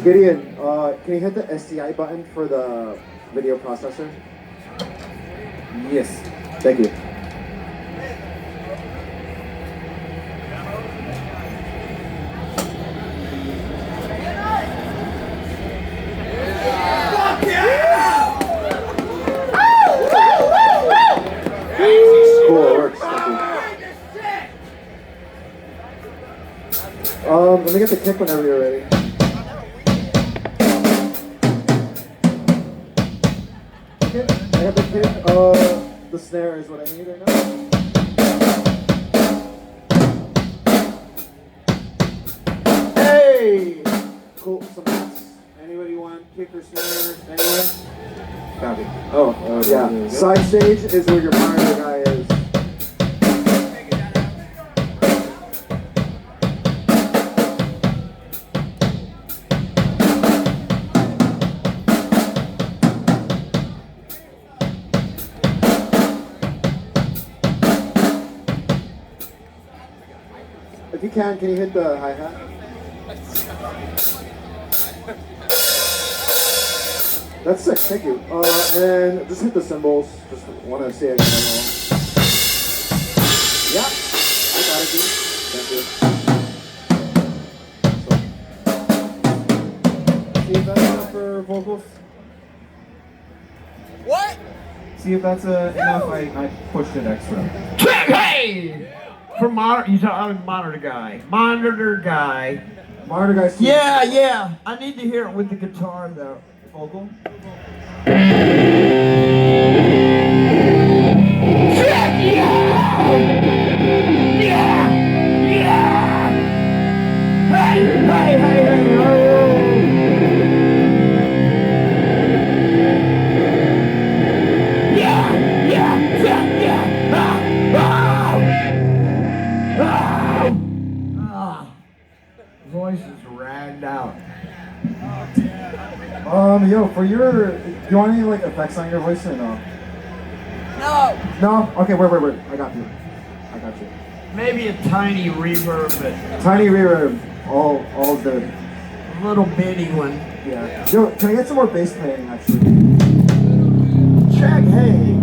Gideon, can you hit the STI button for the video processor? Yes. Thank you. Cool, it works. Thank you. Let me get the kick whenever you're ready. Okay, I have the kick. The snare is what I need right now. Hey! Cool, some hats. Anybody want kick or snare? Anyone? Copy. Oh, yeah. Side stage is where your monitor guy is. If you can you hit the hi-hat? That's sick, thank you. And just hit the cymbals. Just want to say it again. Yeah, I got it, dude. Thank you. See if that's enough for vocals? What? See if that's enough. I pushed it extra. Hey! For monitor, I'm monitor guy. Monitor guy. Monitor guys. Yeah. I need to hear it with the guitar though. Vocal. Voice is ragged out. Yo, do you want any like effects on your voice or no? No. No? Okay, wait. I got you. Maybe a tiny reverb, but Tiny reverb, all good. a little bitty one. Yeah. Yo, can I get some more bass playing actually? Check, hey.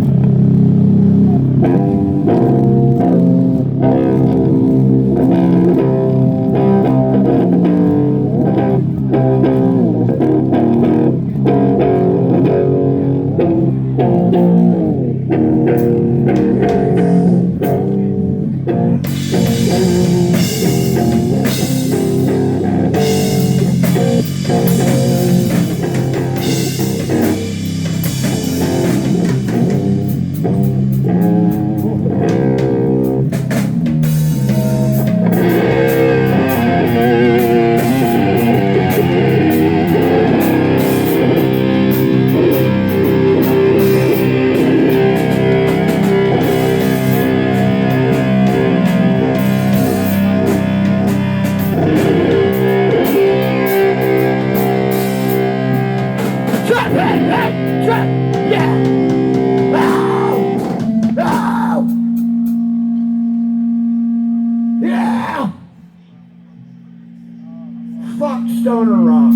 Fuck stoner rock.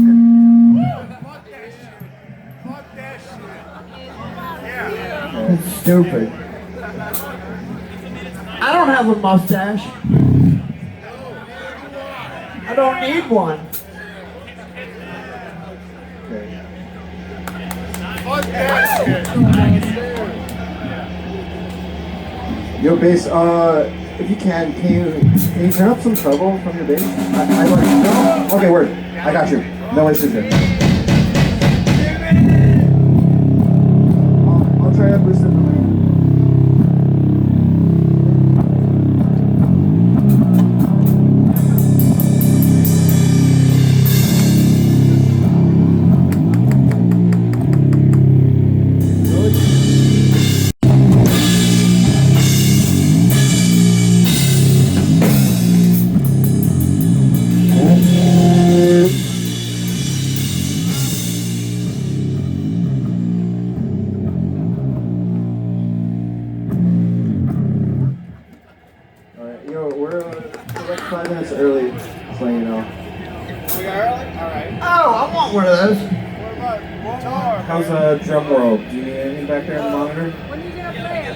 Fuck that shit. It's stupid. I don't have a mustache. I don't need one. Fuck that shit. Yo, bass, if you can you turn up some treble from your bass? I like, no? Okay, word. I got you. No issues there. I'll try to boost it. one of those. How's drum world? Do you need anything back there on the monitor? When you gonna play it?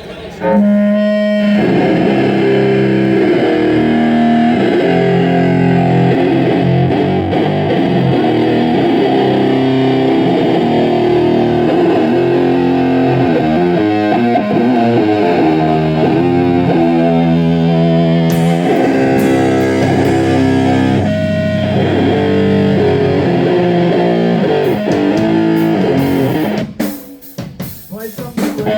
Play something quick.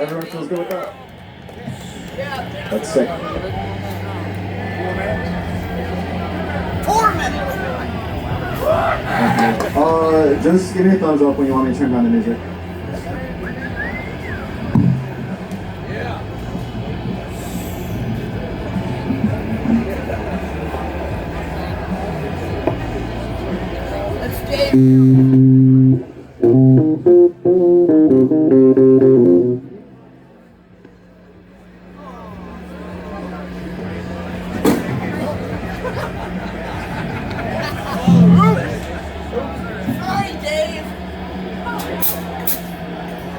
Everyone feels good with that? That's sick. Just give me a thumbs up when you want me to turn down the music.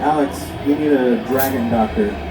Alex, we need a dragon doctor.